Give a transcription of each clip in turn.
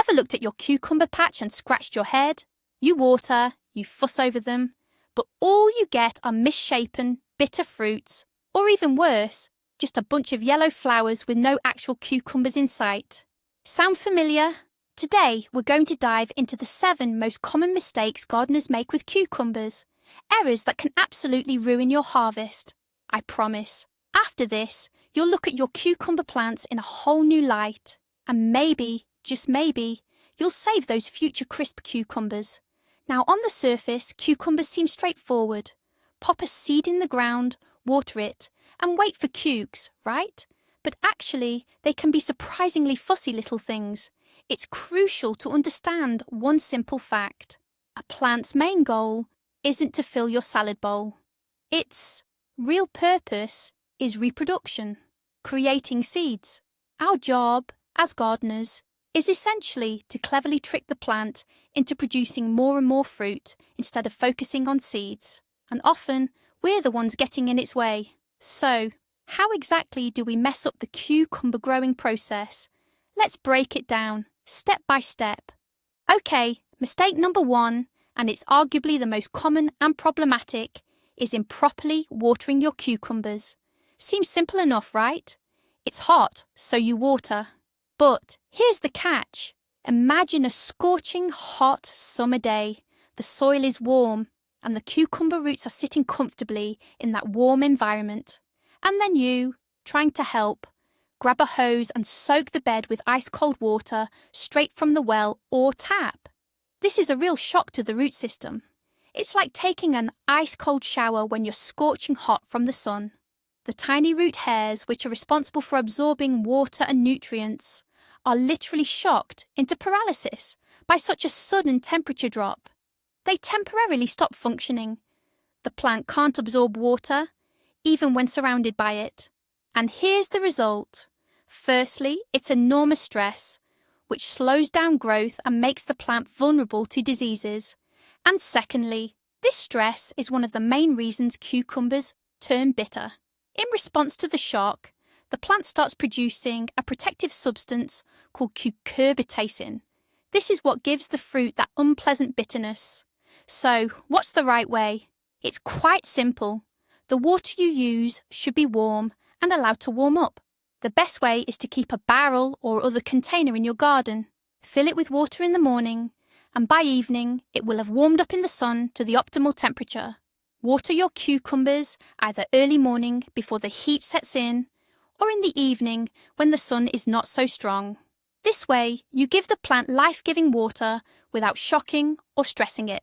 Ever looked at your cucumber patch and scratched your head? You water, you fuss over them, but all you get are misshapen, bitter fruits, or even worse, just a bunch of yellow flowers with no actual cucumbers in sight. Sound familiar? Today, we're going to dive into the 7 most common mistakes gardeners make with cucumbers, errors that can absolutely ruin your harvest. I promise. After this, you'll look at your cucumber plants in a whole new light, and maybe, just maybe, you'll save those future crisp cucumbers. Now, on the surface, cucumbers seem straightforward. Pop a seed in the ground, water it, and wait for cukes, right? But actually, they can be surprisingly fussy little things. It's crucial to understand one simple fact. A plant's main goal isn't to fill your salad bowl. Its real purpose is reproduction, creating seeds. Our job, as gardeners, is essentially to cleverly trick the plant into producing more and more fruit instead of focusing on seeds. And often, we're the ones getting in its way. So, how exactly do we mess up the cucumber growing process? Let's break it down, step by step. Okay, mistake number 1, and it's arguably the most common and problematic, is improperly watering your cucumbers. Seems simple enough, right? It's hot, so you water. But here's the catch. Imagine a scorching hot summer day. The soil is warm, and the cucumber roots are sitting comfortably in that warm environment. And then you, trying to help, grab a hose and soak the bed with ice-cold water straight from the well or tap. This is a real shock to the root system. It's like taking an ice-cold shower when you're scorching hot from the sun. The tiny root hairs, which are responsible for absorbing water and nutrients, are literally shocked into paralysis by such a sudden temperature drop. They temporarily stop functioning. The plant can't absorb water, even when surrounded by it. And here's the result. Firstly, it's enormous stress, which slows down growth and makes the plant vulnerable to diseases. And secondly, this stress is one of the main reasons cucumbers turn bitter. In response to the shock, the plant starts producing a protective substance called cucurbitacin. This is what gives the fruit that unpleasant bitterness. So, what's the right way? It's quite simple. The water you use should be warm and allowed to warm up. The best way is to keep a barrel or other container in your garden. Fill it with water in the morning, and by evening it will have warmed up in the sun to the optimal temperature. Water your cucumbers either early morning before the heat sets in, or in the evening when the sun is not so strong. This way, you give the plant life-giving water without shocking or stressing it.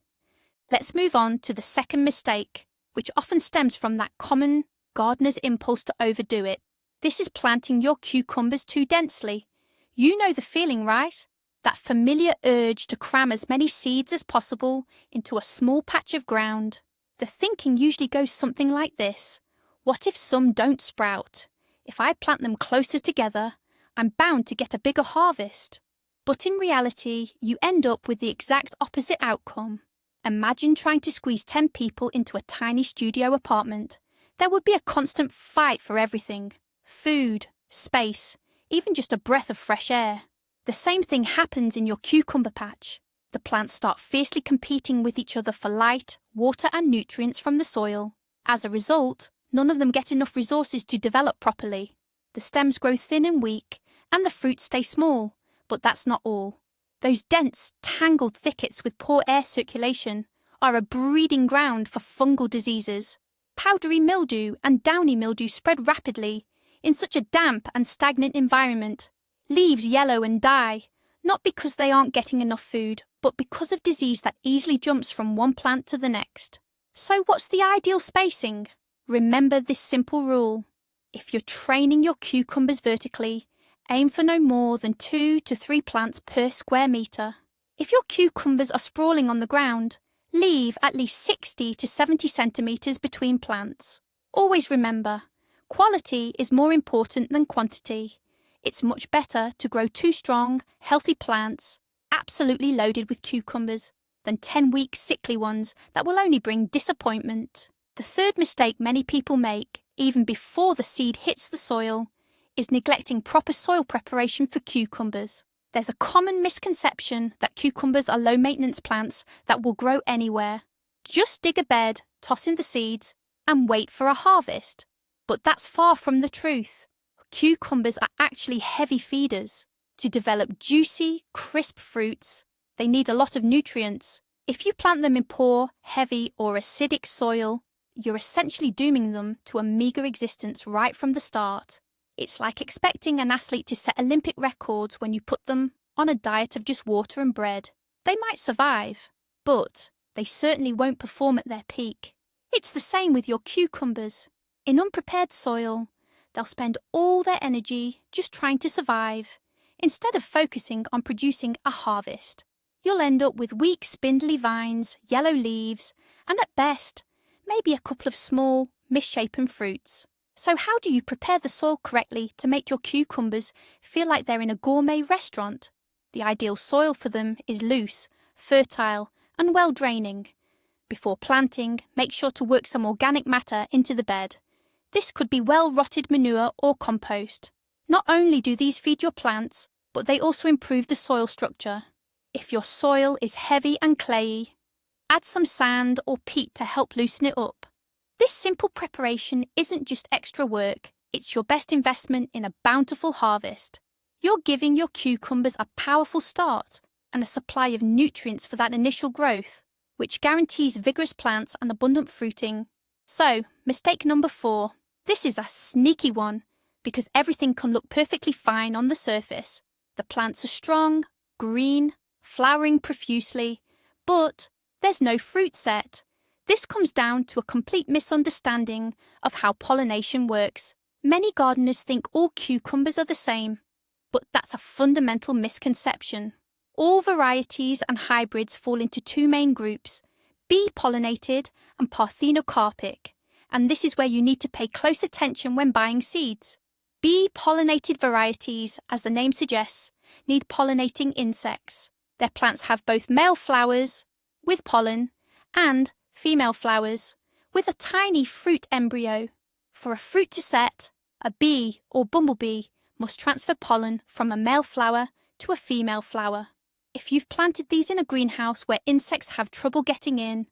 Let's move on to the second mistake, which often stems from that common gardener's impulse to overdo it. This is planting your cucumbers too densely. You know the feeling, right? That familiar urge to cram as many seeds as possible into a small patch of ground. The thinking usually goes something like this. What if some don't sprout? If I plant them closer together, I'm bound to get a bigger harvest. But in reality, you end up with the exact opposite outcome. Imagine trying to squeeze 10 people into a tiny studio apartment. There would be a constant fight for everything. Food, space, even just a breath of fresh air. The same thing happens in your cucumber patch. The plants start fiercely competing with each other for light, water and nutrients from the soil. As a result, none of them get enough resources to develop properly. The stems grow thin and weak, and the fruits stay small. But that's not all. Those dense, tangled thickets with poor air circulation are a breeding ground for fungal diseases. Powdery mildew and downy mildew spread rapidly in such a damp and stagnant environment. Leaves yellow and die, not because they aren't getting enough food, but because of disease that easily jumps from one plant to the next. So what's the ideal spacing? Remember this simple rule. If you're training your cucumbers vertically, aim for no more than 2 to 3 plants per square metre. If your cucumbers are sprawling on the ground, leave at least 60 to 70 centimetres between plants. Always remember, quality is more important than quantity. It's much better to grow 2 strong, healthy plants, absolutely loaded with cucumbers, than 10 weak, sickly ones that will only bring disappointment. The third mistake many people make, even before the seed hits the soil, is neglecting proper soil preparation for cucumbers. There's a common misconception that cucumbers are low-maintenance plants that will grow anywhere. Just dig a bed, toss in the seeds, and wait for a harvest. But that's far from the truth. Cucumbers are actually heavy feeders. To develop juicy, crisp fruits, they need a lot of nutrients. If you plant them in poor, heavy, or acidic soil, you're essentially dooming them to a meagre existence right from the start. It's like expecting an athlete to set Olympic records when you put them on a diet of just water and bread. They might survive, but they certainly won't perform at their peak. It's the same with your cucumbers. In unprepared soil, they'll spend all their energy just trying to survive, instead of focusing on producing a harvest. You'll end up with weak, spindly vines, yellow leaves, and at best, maybe a couple of small, misshapen fruits. So how do you prepare the soil correctly to make your cucumbers feel like they're in a gourmet restaurant? The ideal soil for them is loose, fertile, and well draining. Before planting, make sure to work some organic matter into the bed. This could be well-rotted manure or compost. Not only do these feed your plants, but they also improve the soil structure. If your soil is heavy and clayey, add some sand or peat to help loosen it up. This simple preparation isn't just extra work, it's your best investment in a bountiful harvest. You're giving your cucumbers a powerful start and a supply of nutrients for that initial growth, which guarantees vigorous plants and abundant fruiting. So, mistake number 4. This is a sneaky one, because everything can look perfectly fine on the surface. The plants are strong, green, flowering profusely, but there's no fruit set. This comes down to a complete misunderstanding of how pollination works. Many gardeners think all cucumbers are the same, but that's a fundamental misconception. All varieties and hybrids fall into 2 main groups, bee-pollinated and parthenocarpic, and this is where you need to pay close attention when buying seeds. Bee-pollinated varieties, as the name suggests, need pollinating insects. Their plants have both male flowers, with pollen, and female flowers, with a tiny fruit embryo. For a fruit to set, a bee or bumblebee must transfer pollen from a male flower to a female flower. If you've planted these in a greenhouse where insects have trouble getting in,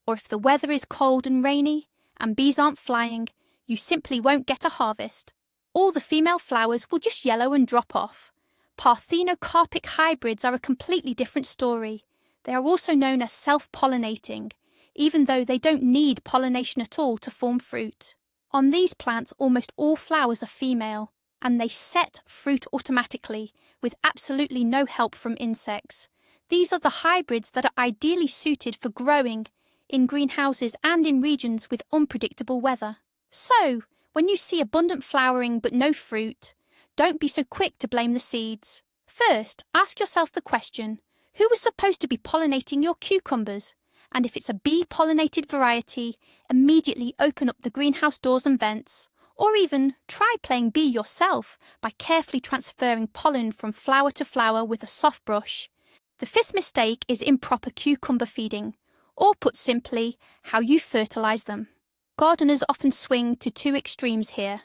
or if the weather is cold and rainy and bees aren't flying, you simply won't get a harvest. All the female flowers will just yellow and drop off. Parthenocarpic hybrids are a completely different story. They are also known as self-pollinating, even though they don't need pollination at all to form fruit. On these plants, almost all flowers are female, and they set fruit automatically, with absolutely no help from insects. These are the hybrids that are ideally suited for growing in greenhouses and in regions with unpredictable weather. So, when you see abundant flowering but no fruit, don't be so quick to blame the seeds. First, ask yourself the question, who was supposed to be pollinating your cucumbers? And if it's a bee-pollinated variety, immediately open up the greenhouse doors and vents. Or even try playing bee yourself by carefully transferring pollen from flower to flower with a soft brush. The 5th mistake is improper cucumber feeding, or put simply, how you fertilize them. Gardeners often swing to 2 extremes here.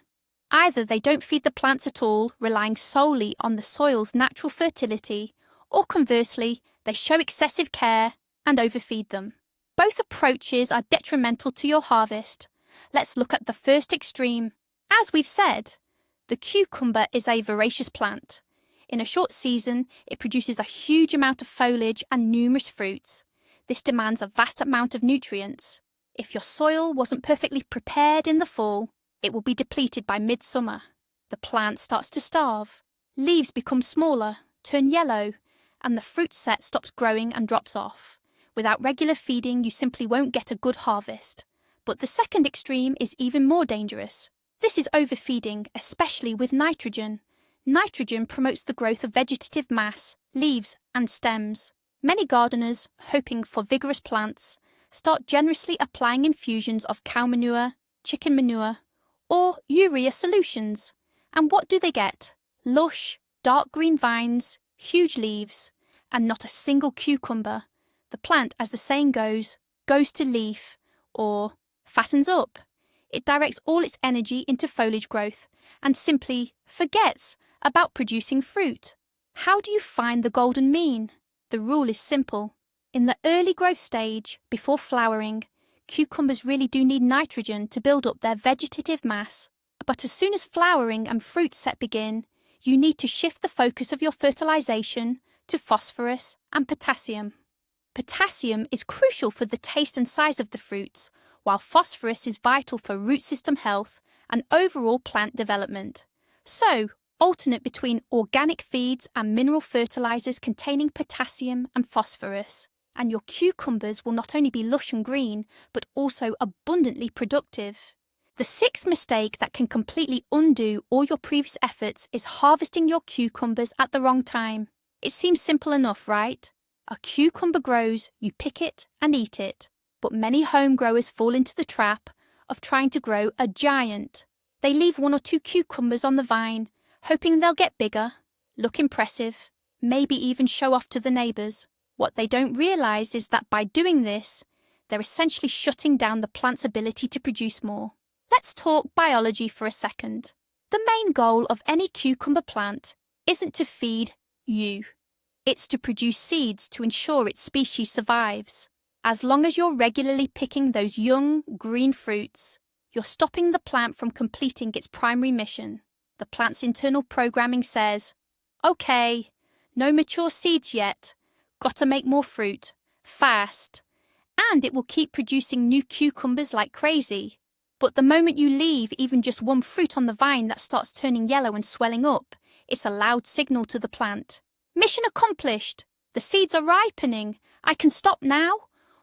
Either they don't feed the plants at all, relying solely on the soil's natural fertility, or conversely, they show excessive care and overfeed them. Both approaches are detrimental to your harvest. Let's look at the first extreme. As we've said, the cucumber is a voracious plant. In a short season, it produces a huge amount of foliage and numerous fruits. This demands a vast amount of nutrients. If your soil wasn't perfectly prepared in the fall, it will be depleted by midsummer. The plant starts to starve. Leaves become smaller, turn yellow, and the fruit set stops growing and drops off. Without regular feeding, you simply won't get a good harvest. But the second extreme is even more dangerous. This is overfeeding, especially with nitrogen. Nitrogen promotes the growth of vegetative mass, leaves, and stems. Many gardeners, hoping for vigorous plants, start generously applying infusions of cow manure, chicken manure, or urea solutions. And what do they get? Lush, dark green vines, huge leaves, and not a single cucumber. The plant, as the saying goes to leaf, or fattens up. It directs all its energy into foliage growth and simply forgets about producing fruit. How do you find the golden mean? The rule is simple. In the early growth stage, before flowering, cucumbers really do need nitrogen to build up their vegetative mass. But as soon as flowering and fruit set begin, you need to shift the focus of your fertilization to phosphorus and potassium. Potassium is crucial for the taste and size of the fruits, while phosphorus is vital for root system health and overall plant development. So, alternate between organic feeds and mineral fertilizers containing potassium and phosphorus, and your cucumbers will not only be lush and green, but also abundantly productive. The sixth mistake that can completely undo all your previous efforts is harvesting your cucumbers at the wrong time. It seems simple enough, right? A cucumber grows, you pick it and eat it. But many home growers fall into the trap of trying to grow a giant. They leave 1 or 2 cucumbers on the vine, hoping they'll get bigger, look impressive, maybe even show off to the neighbours. What they don't realise is that by doing this, they're essentially shutting down the plant's ability to produce more. Let's talk biology for a second. The main goal of any cucumber plant isn't to feed you. It's to produce seeds to ensure its species survives. As long as you're regularly picking those young, green fruits, you're stopping the plant from completing its primary mission. The plant's internal programming says, okay, no mature seeds yet, gotta make more fruit, fast, and it will keep producing new cucumbers like crazy. But the moment you leave even just one fruit on the vine that starts turning yellow and swelling up, it's a loud signal to the plant. Mission accomplished! The seeds are ripening! I can stop now!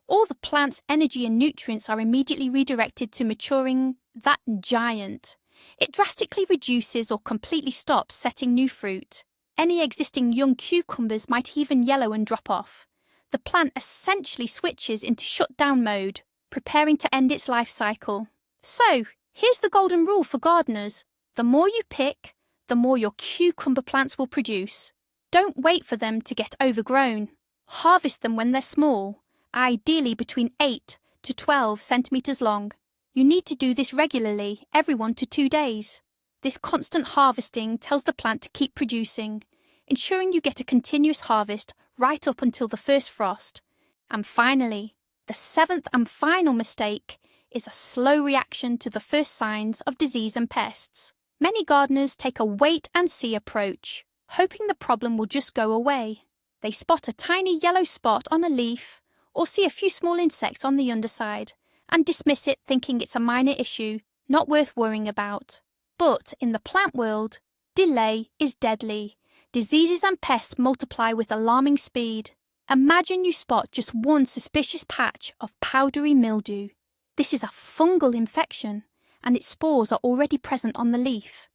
All the plant's energy and nutrients are immediately redirected to maturing that giant. It drastically reduces or completely stops setting new fruit. Any existing young cucumbers might even yellow and drop off. The plant essentially switches into shutdown mode, preparing to end its life cycle. So, here's the golden rule for gardeners. The more you pick, the more your cucumber plants will produce. Don't wait for them to get overgrown. Harvest them when they're small, ideally between 8 to 12 centimetres long. You need to do this regularly, every 1 to 2 days. This constant harvesting tells the plant to keep producing, ensuring you get a continuous harvest right up until the first frost. And finally, the 7th and final mistake is a slow reaction to the first signs of disease and pests. Many gardeners take a wait-and-see approach, hoping the problem will just go away. They spot a tiny yellow spot on a leaf or see a few small insects on the underside and dismiss it thinking it's a minor issue, not worth worrying about. But in the plant world, delay is deadly. Diseases and pests multiply with alarming speed. Imagine you spot just one suspicious patch of powdery mildew. This is a fungal infection, and its spores are already present on the leaf.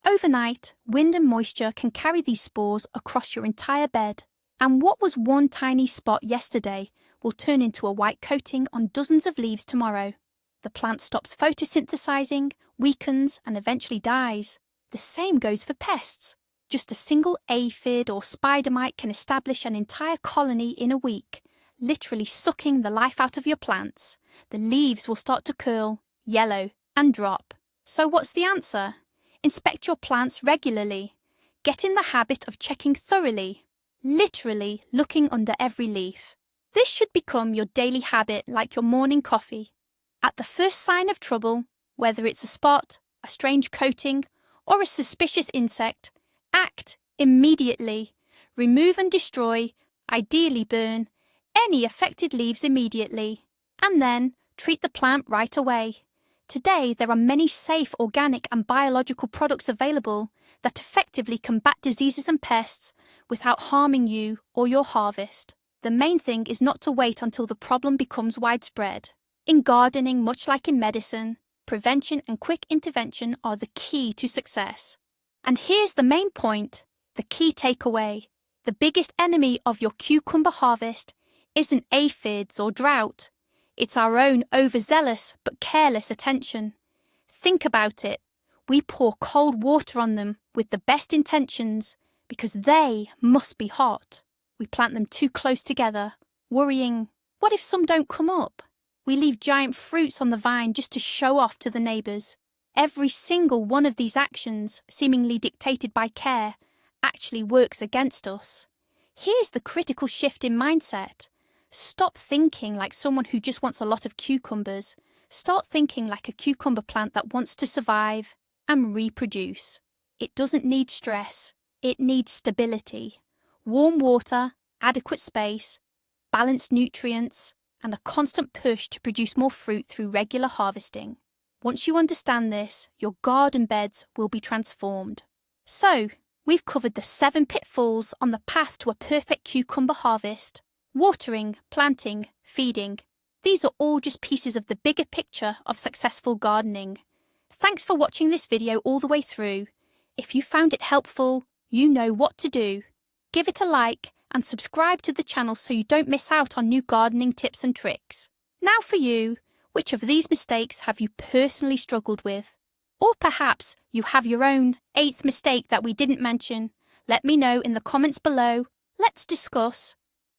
Overnight, wind and moisture can carry these spores across your entire bed, and what was one tiny spot yesterday will turn into a white coating on dozens of leaves tomorrow. The plant stops photosynthesizing, weakens, and eventually dies. The same goes for pests. Just a single aphid or spider mite can establish an entire colony in a week, literally sucking the life out of your plants. The leaves will start to curl, yellow, and drop. So what's the answer? Inspect your plants regularly. Get in the habit of checking thoroughly, literally looking under every leaf. This should become your daily habit like your morning coffee. At the first sign of trouble, whether it's a spot, a strange coating, or a suspicious insect, act immediately. Remove and destroy, ideally burn, any affected leaves immediately, and then treat the plant right away. Today, there are many safe organic and biological products available that effectively combat diseases and pests without harming you or your harvest. The main thing is not to wait until the problem becomes widespread. In gardening, much like in medicine, prevention and quick intervention are the key to success. And here's the main point, the key takeaway. The biggest enemy of your cucumber harvest isn't aphids or drought. It's our own overzealous but careless attention. Think about it. We pour cold water on them with the best intentions because they must be hot. We plant them too close together, worrying, what if some don't come up? We leave giant fruits on the vine just to show off to the neighbours. Every single one of these actions, seemingly dictated by care, actually works against us. Here's the critical shift in mindset. Stop thinking like someone who just wants a lot of cucumbers. Start thinking like a cucumber plant that wants to survive and reproduce. It doesn't need stress. It needs stability. Warm water, adequate space, balanced nutrients, and a constant push to produce more fruit through regular harvesting. Once you understand this, your garden beds will be transformed. So, we've covered the 7 pitfalls on the path to a perfect cucumber harvest. Watering, planting, feeding. These are all just pieces of the bigger picture of successful gardening. Thanks for watching this video all the way through. If you found it helpful, you know what to do. Give it a like and subscribe to the channel so you don't miss out on new gardening tips and tricks. Now for you, which of these mistakes have you personally struggled with? Or perhaps you have your own 8th mistake that we didn't mention. Let me know in the comments below. Let's discuss.